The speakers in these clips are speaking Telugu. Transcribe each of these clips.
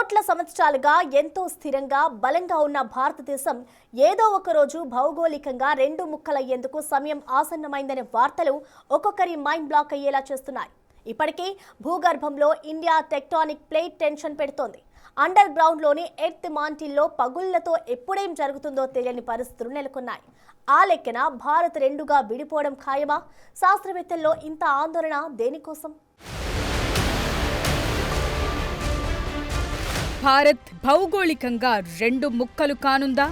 కోట్ల సంవత్సరాలుగా ఎంతో స్థిరంగా బలంగా ఉన్న భారతదేశం ఏదో ఒక రోజు భౌగోళికంగా రెండు ముక్కలయ్యేందుకు సమయం ఆసన్నమైందనే వార్తలు ఒక్కొక్కరి మైండ్ బ్లాక్ అయ్యేలా చేస్తున్నాయి. ఇప్పటికే భూగర్భంలో ఇండియా టెక్టానిక్ ప్లేట్ టెన్షన్ పెడుతోంది. అండర్ గ్రౌండ్ లోని ఎర్త్ మాంటిల్లో పగుళ్లతో ఎప్పుడేం జరుగుతుందో తెలియని పరిస్థితులు నెలకొన్నాయి. ఆ లెక్కన భారత్ రెండుగా విడిపోవడం ఖాయమా? శాస్త్రవేత్తల్లో ఇంత ఆందోళన దేనికోసం? భారత్ భౌగోళికంగా రెండు ముక్కలు కానుందా?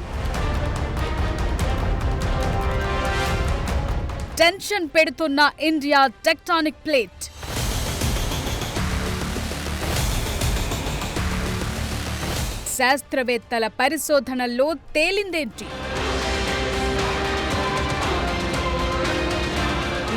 టెన్షన్ పెడుతున్న ఇండియా టెక్టానిక్ ప్లేట్. శాస్త్రవేత్తల పరిశోధనల్లో తేలిందేంటి?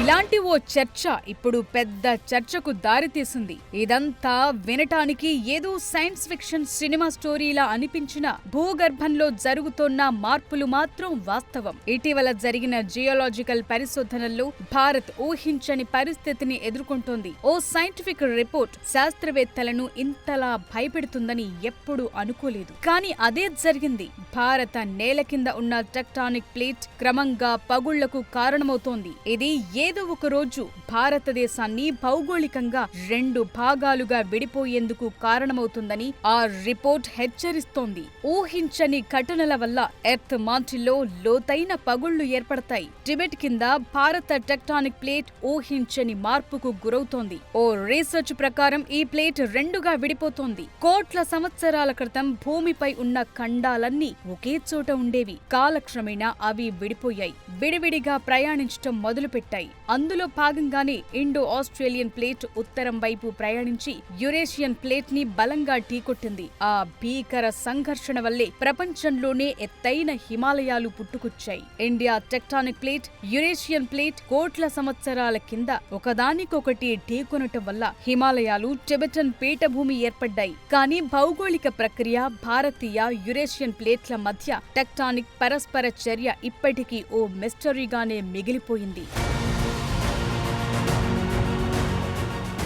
ఇలాంటి ఓ చర్చ ఇప్పుడు పెద్ద చర్చకు దారితీసింది. ఇదంతా వినటానికి ఏదో సైన్స్ ఫిక్షన్ సినిమా స్టోరీలా అనిపించిన భూగర్భంలో జరుగుతోన్న మార్పులు మాత్రం వాస్తవం. ఇటీవల జరిగిన జియోలాజికల్ పరిశోధనల్లో భారత్ ఊహించని పరిస్థితిని ఎదుర్కొంటోంది. ఓ సైంటిఫిక్ రిపోర్ట్ శాస్త్రవేత్తలను ఇంతలా భయపెడుతుందని ఎప్పుడూ అనుకోలేదు. కానీ అదే జరిగింది. భారత నేల కింద ఉన్న టెక్టానిక్ ప్లేట్ క్రమంగా పగుళ్లకు కారణమవుతోంది. ఇది ఏదో ఒక రోజు భారతదేశాన్ని భౌగోళికంగా రెండు భాగాలుగా విడిపోయేందుకు కారణమవుతుందని ఆ రిపోర్ట్ హెచ్చరిస్తోంది. ఊహించని ఘటనల వల్ల ఎర్త్ మాంటిల్లో లోతైన పగుళ్లు ఏర్పడతాయి. టిబెట్ కింద భారత టెక్టానిక్ ప్లేట్ ఊహించని మార్పుకు గురవుతోంది. ఓ రీసెర్చ్ ప్రకారం ఈ ప్లేట్ రెండుగా విడిపోతోంది. కోట్ల సంవత్సరాల క్రితం భూమిపై ఉన్న ఖండాలన్నీ ఒకే చోట ఉండేవి. కాలక్రమేణా అవి విడిపోయాయి. విడివిడిగా ప్రయాణించటం మొదలుపెట్టాయి. అందులో భాగంగానే ఇండో ఆస్ట్రేలియన్ ప్లేట్ ఉత్తరం వైపు ప్రయాణించి యురేషియన్ ప్లేట్ ని బలంగా ఢీకొట్టింది. ఆ భీకర సంఘర్షణ వల్లే ప్రపంచంలోనే ఎత్తైన హిమాలయాలు పుట్టుకొచ్చాయి. India tectonic plate, Eurasian plate కోట్ల సంవత్సరాల కింద ఒకదానికొకటి ఢీకొనటం వల్ల హిమాలయాలు, టిబెటన్ పీఠభూమి ఏర్పడ్డాయి. కానీ భౌగోళిక ప్రక్రియ, భారతీయ, యురేషియన్ ప్లేట్ల మధ్య టెక్టానిక్ పరస్పర చర్య ఇప్పటికీ ఓ మిస్టరీగానే మిగిలిపోయింది.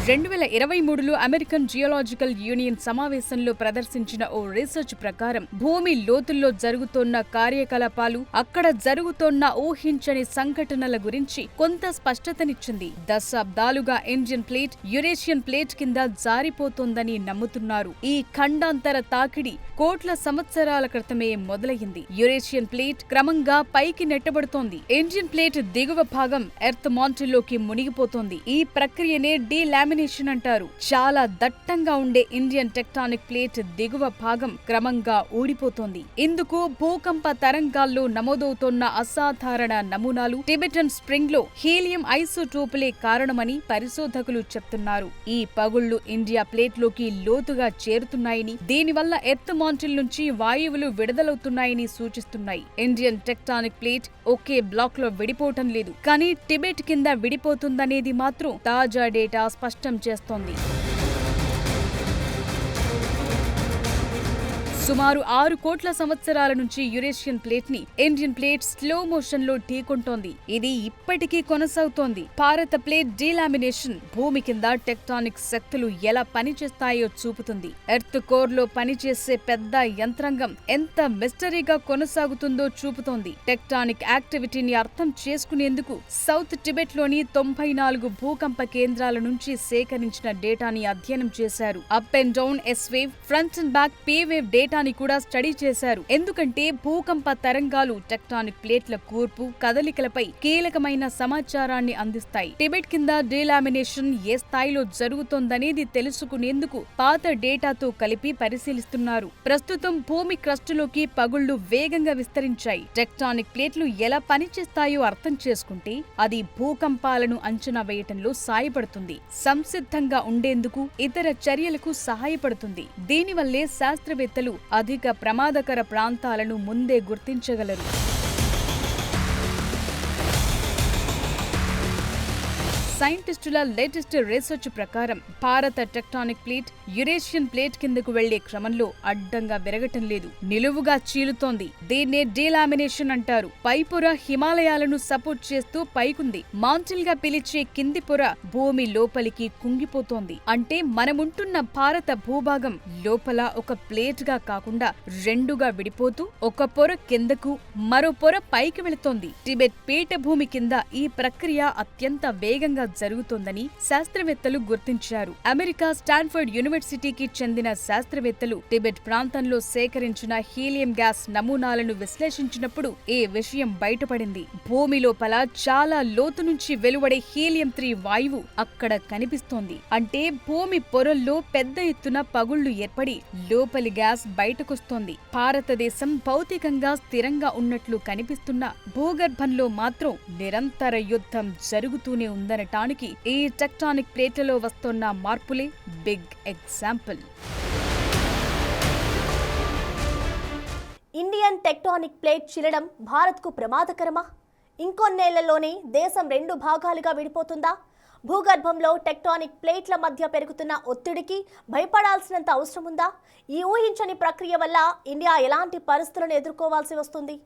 2023లో అమెరికన్ జియోలాజికల్ యూనియన్ సమావేశంలో ప్రదర్శించిన ఓ రీసెర్చ్ ప్రకారం భూమి లోతుల్లో జరుగుతోన్న కార్యకలాపాలు, అక్కడ జరుగుతోన్న ఊహించని సంఘటనల గురించి కొంత స్పష్టతనిచ్చింది. దశాబ్దాలుగా ఇండియన్ ప్లేట్ యురేషియన్ ప్లేట్ కింద జారిపోతోందని నమ్ముతున్నారు. ఈ ఖండాంతర తాకిడి కోట్ల సంవత్సరాల క్రితమే మొదలయ్యింది. యురేషియన్ ప్లేట్ క్రమంగా పైకి నెట్టబడుతోంది. ఇండియన్ ప్లేట్ దిగువ భాగం ఎర్త్ మాంటిల్లోకి మునిగిపోతోంది. ఈ ప్రక్రియనే డీలామినేషన్ అంటారు. చాలా దట్టంగా ఉండే ఇండియన్ టెక్టానిక్ ప్లేట్ దిగువ భాగం క్రమంగా ఊడిపోతోంది. ఇందుకు భూకంప తరంగాల్లో నమోదవుతోన్న అసాధారణ నమూనాలు, టిబెటన్ స్ప్రింగ్ లో హీలియం ఐసోటోపులే కారణమని పరిశోధకులు చెప్తున్నారు. ఈ పగుళ్లు ఇండియా ప్లేట్ లోకి లోతుగా చేరుతున్నాయని, దీనివల్ల ఎర్త్ మాంటిల్ నుంచి వాయువులు విడుదలవుతున్నాయని సూచిస్తున్నాయి. ఇండియన్ టెక్టానిక్ ప్లేట్ ఒకే బ్లాక్ లో విడిపోవటం లేదు, కానీ టిబెట్ కింద విడిపోతుందనేది మాత్రం తాజా డేటా స్పష్టం చేస్తోంది. సుమారు 6 కోట్ల సంవత్సరాల నుంచి యురేషియన్ ప్లేట్ ని ఇండియన్ ప్లేట్ స్లో మోషన్ లో ఢీకొంటోంది. ఇది ఇప్పటికీ కొనసాగుతోంది. భారత ప్లేట్ డీలామినేషన్ భూమి కింద టెక్టానిక్ శక్తులు ఎలా పనిచేస్తాయో చూపుతుంది. ఎర్త్ కోర్ లో పనిచేసే పెద్ద యంత్రాంగం ఎంత మిస్టరీగా కొనసాగుతుందో చూపుతోంది. టెక్టానిక్ యాక్టివిటీని అర్థం చేసుకునేందుకు సౌత్ టిబెట్ లోని 94 భూకంప కేంద్రాల నుంచి సేకరించిన డేటాని అధ్యయనం చేశారు. Up and down S wave, front and back P wave డేటాని కూడా స్టడీ చేశారు. ఎందుకంటే భూకంప తరంగాలు టెక్టానిక్ ప్లేట్ల కూర్పు, కదలికలపై కీలకమైన సమాచారాన్ని అందిస్తాయి. టిబెట్ కింద డీలామినేషన్ ఏ స్థాయిలో జరుగుతోందనేది తెలుసుకునేందుకు పాత డేటాతో కలిపి పరిశీలిస్తున్నారు. ప్రస్తుతం భూమి క్రస్టులోకి పగుళ్లు వేగంగా విస్తరించాయి. టెక్టానిక్ ప్లేట్లు ఎలా పనిచేస్తాయో అర్థం చేసుకుంటే అది భూకంపాలను అంచనా వేయటంలో సాయపడుతుంది. సంసిద్ధంగా ఉండేందుకు, ఇతర చర్యలకు సహాయపడుతుంది. దీనివల్లే శాస్త్రవేత్తలు అధిక ప్రమాదకర ప్రాంతాలను ముందే గుర్తించగలరు. సైంటిస్టుల లేటెస్ట్ రీసెర్చ్ ప్రకారం భారత టెక్టానిక్ ప్లేట్ యురేషియన్ ప్లేట్ కిందకు వెళ్లే క్రమంలో అడ్డంగా విరగటం లేదు, నిలువుగా చీలుతోంది. దీన్నే డీలామినేషన్ అంటారు. పై పొర హిమాలయాలను సపోర్ట్ చేస్తూ పైకుంది. మాంటిల్ గా పిలిచే కింది పొర భూమి లోపలికి కుంగిపోతోంది. అంటే మనముంటున్న భారత భూభాగం లోపల ఒక ప్లేట్ గా కాకుండా రెండుగా విడిపోతూ ఒక పొర కిందకు మరో పొర పైకి వెళుతోంది. టిబెట్ పీఠభూమి కింద ఈ ప్రక్రియ అత్యంత వేగంగా జరుగుతోందని శాస్త్రవేత్తలు గుర్తించారు. అమెరికా స్టాన్ఫర్డ్ యూనివర్సిటీకి చెందిన శాస్త్రవేత్తలు టిబెట్ ప్రాంతంలో సేకరించిన హీలియం గ్యాస్ నమూనాలను విశ్లేషించినప్పుడు ఈ విషయం బయటపడింది. భూమి లోపల చాలా లోతు నుంచి వెలువడే హీలియం-3 వాయువు అక్కడ కనిపిస్తోంది. అంటే భూమి పొరల్లో పెద్ద ఎత్తున పగుళ్లు ఏర్పడి లోపలి గ్యాస్ బయటకొస్తోంది. భారతదేశం భౌతికంగా స్థిరంగా ఉన్నట్లు కనిపిస్తున్న భూగర్భంలో మాత్రం నిరంతర యుద్ధం జరుగుతూనే ఉందనటానికి ఈ టెక్టానిక్ ప్లేట్లలో వస్తున్న మార్పులే big example. Indian tectonic plate చీలడం భారత్కు ప్రమాదకరమా? ఇంకొన్నేళ్లలోనే దేశం 2 భాగాలుగా విడిపోతుందా? భూగర్భంలో టెక్టానిక్ ప్లేట్ల మధ్య పెరుగుతున్న ఒత్తిడికి భయపడాల్సినంత అవసరం ఉందా? ఈ ఊహించని ప్రక్రియ వల్ల ఇండియా ఎలాంటి పరిస్థితులను ఎదుర్కోవాల్సి వస్తుంది?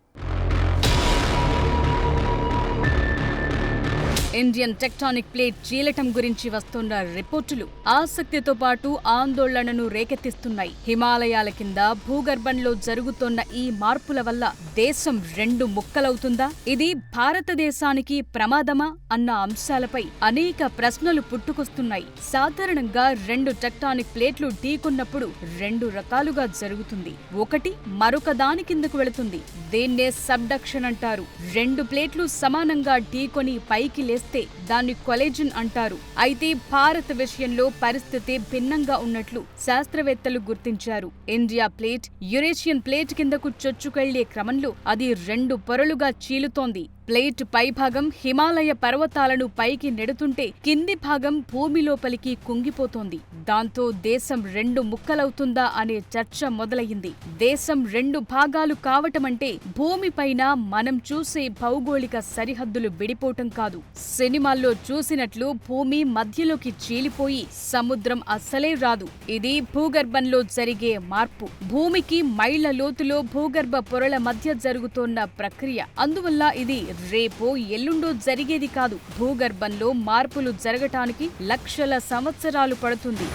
ఇండియన్ టెక్టానిక్ ప్లేట్ చీలటం గురించి వస్తున్న రిపోర్టులు ఆసక్తితో పాటు ఆందోళనను రేకెత్తిస్తున్నాయి. హిమాలయాల కింద భూగర్భంలో జరుగుతోన్న ఈ మార్పుల వల్ల దేశం 2 ముక్కలవుతుందా? ఇది భారతదేశానికి ప్రమాదమా అన్న అంశాలపై అనేక ప్రశ్నలు పుట్టుకొస్తున్నాయి. సాధారణంగా 2 టెక్టానిక్ ప్లేట్లు ఢీకొన్నప్పుడు 2 రకాలుగా జరుగుతుంది. ఒకటి మరొక దాని కిందకు వెళుతుంది. దీన్నే సబ్డక్షన్ అంటారు. 2 ప్లేట్లు సమానంగా ఢీకొని పైకి లేస్తే దాన్ని కొలిజన్ అంటారు. అయితే భారత్ విషయంలో పరిస్థితి భిన్నంగా ఉన్నట్లు శాస్త్రవేత్తలు గుర్తించారు. ఇండియా ప్లేట్ యురేషియన్ ప్లేట్ కిందకు చొచ్చుకెళ్లే క్రమంలో అది 2 పొరలుగా చీలుతోంది. ప్లేట్ పైభాగం హిమాలయ పర్వతాలను పైకి నెడుతుంటే కింది భాగం భూమి లోపలికి కుంగిపోతోంది. దాంతో దేశం 2 ముక్కలవుతుందా అనే చర్చ మొదలయ్యింది. దేశం 2 భాగాలు కావటమంటే భూమిపైన మనం చూసే భౌగోళిక సరిహద్దులు విడిపోవటం కాదు. సినిమాల్లో చూసినట్లు భూమి మధ్యలోకి చీలిపోయి సముద్రం అస్సలే రాదు. ఇది భూగర్భంలో జరిగే మార్పు. భూమికి మైళ్ల లోతులో భూగర్భ పొరల మధ్య జరుగుతోన్న ప్రక్రియ. అందువల్ల ఇది రేపో ఎల్లుండో జరిగేది కాదు. భూగర్భంలో మార్పులు జరగటానికి లక్షల సంవత్సరాలు పడుతుంది.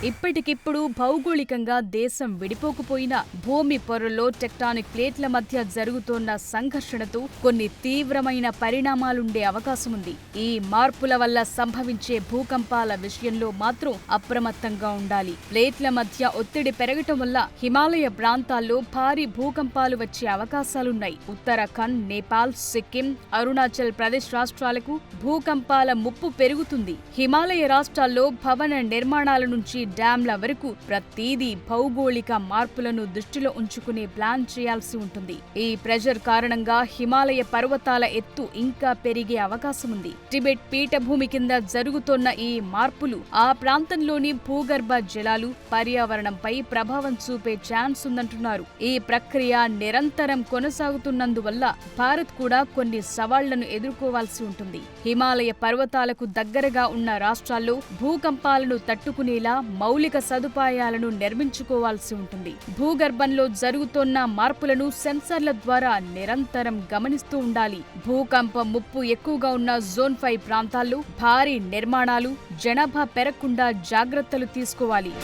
ఇప్పటికిప్పుడు భౌగోళికంగా దేశం విడిపోకపోయినా భూమి పొరల్లో టెక్టానిక్ ప్లేట్ల మధ్య జరుగుతోన్న సంఘర్షణతో కొన్ని తీవ్రమైన పరిణామాలుండే అవకాశముంది. ఈ మార్పుల వల్ల సంభవించే భూకంపాల విషయంలో మాత్రం అప్రమత్తంగా ఉండాలి. ప్లేట్ల మధ్య ఒత్తిడి పెరగటం వల్ల హిమాలయ ప్రాంతాల్లో భారీ భూకంపాలు వచ్చే అవకాశాలున్నాయి. ఉత్తరాఖండ్, నేపాల్, సిక్కిం, అరుణాచల్ ప్రదేశ్ రాష్ట్రాలకు భూకంపాల ముప్పు పెరుగుతుంది. హిమాలయ రాష్ట్రాల్లో భవన నిర్మాణాల నుంచి డ్యాంల వరకు ప్రతిదీ భౌగోళిక మార్పులను దృష్టిలో ఉంచుకునే ప్లాన్ చేయాల్సి ఉంటుంది. ఈ ప్రెషర్ కారణంగా హిమాలయ పర్వతాల ఎత్తు ఇంకా పెరిగే అవకాశం ఉంది. టిబెట్ పీఠభూమి కింద జరుగుతోన్న ఈ మార్పులు ఆ ప్రాంతంలోని భూగర్భ జలాలు, పర్యావరణంపై ప్రభావం చూపే ఛాన్స్ ఉందంటున్నారు. ఈ ప్రక్రియ నిరంతరం కొనసాగుతున్నందువల్ల భారత్ కూడా కొన్ని సవాళ్లను ఎదుర్కోవాల్సి ఉంటుంది. హిమాలయ పర్వతాలకు దగ్గరగా ఉన్న రాష్ట్రాల్లో భూకంపాలను తట్టుకునేలా మౌలిక సదుపాయాలను నిర్మించుకోవాల్సి ఉంటుంది. భూగర్భంలో జరుగుతోన్న మార్పులను సెన్సార్ల ద్వారా నిరంతరం గమనిస్తూ ఉండాలి. భూకంప ముప్పు ఎక్కువగా ఉన్న జోన్ 5 ప్రాంతాల్లో భారీ నిర్మాణాలు, జనాభా పెరగకుండా జాగ్రత్తలు తీసుకోవాలి.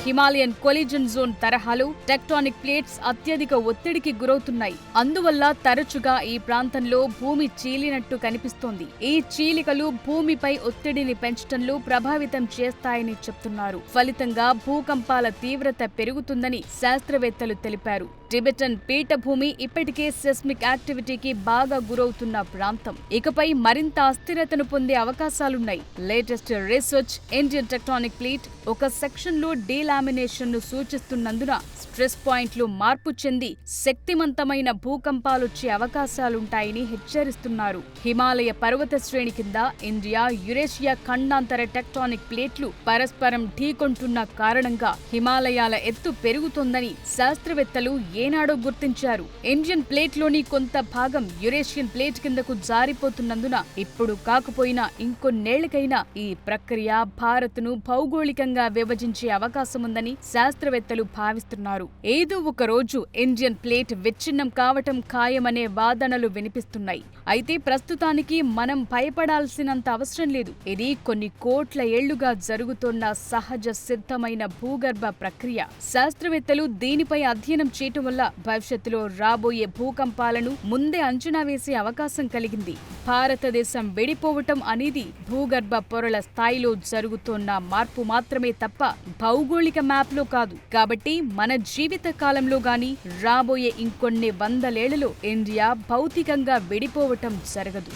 హిమాలయన్ కొలిజన్ జోన్ తరహాలో టెక్టానిక్ ప్లేట్స్ అత్యధిక ఒత్తిడికి గురవుతున్నాయి. అందువల్ల తరచుగా ఈ ప్రాంతంలో భూమి చీలినట్టు కనిపిస్తోంది. ఈ చీలికలు భూమిపై ఒత్తిడిని పెంచడంలో ప్రభావితం చేస్తాయని చెప్తున్నారు. ఫలితంగా భూకంపాల తీవ్రత పెరుగుతుందని శాస్త్రవేత్తలు తెలిపారు. టిబెటన్ పీఠభూమి ఇప్పటికే సెస్మిక్ యాక్టివిటీకి బాగా గురవుతున్న ప్రాంతం. ఇకపై మరింత అస్థిరతను పొందే అవకాశాలున్నాయి. Latest research Indian tectonic plate ఒక సెక్షన్లో డీలామినేషన్ ను సూచిస్తున్నందున స్ట్రెస్ పాయింట్లు మార్పు చెంది శక్తివంతమైన భూకంపాలొచ్చే అవకాశాలుంటాయని హెచ్చరిస్తున్నారు. హిమాలయ పర్వత శ్రేణి కింద ఇండియా, యురేషియా ఖండాంతర టెక్టానిక్ ప్లేట్లు పరస్పరం ఢీకొంటున్న కారణంగా హిమాలయాల ఎత్తు పెరుగుతోందని శాస్త్రవేత్తలు ఏనాడో గుర్తించారు. ఇండియన్ ప్లేట్లోని కొంత భాగం యురేషియన్ ప్లేట్ కిందకు జారిపోతున్నందున ఇప్పుడు కాకపోయినా ఇంకొన్నేళ్లకైనా ఈ ప్రక్రియ భారత్ను భౌగోళికంగా విభజించే అవకాశముందని శాస్త్రవేత్తలు భావిస్తున్నారు. ఏదో ఒక రోజు ఇండియన్ ప్లేట్ విచ్ఛిన్నం కావటం ఖాయమనే వాదనలు వినిపిస్తున్నాయి. అయితే ప్రస్తుతానికి మనం భయపడాల్సినంత అవసరం లేదు. ఇది కొన్ని కోట్ల ఏళ్లుగా జరుగుతున్న సహజ సిద్ధమైన భూగర్భ ప్రక్రియ. శాస్త్రవేత్తలు దీనిపై అధ్యయనం చేయటం వల్ల భవిష్యత్తులో రాబోయే భూకంపాలను ముందే అంచనా వేసే అవకాశం కలిగింది. భారతదేశం విడిపోవటం అనేది భూగర్భ పొరల స్థాయిలో జరుగుతున్న మార్పు మాత్రమే తప్ప భౌగోళిక మ్యాప్లో కాదు. కాబట్టి మన జీవిత కాలంలో గాని రాబోయే ఇంకొన్ని వందలేళ్లలో ఇండియా భౌతికంగా విడిపోవటం జరగదు.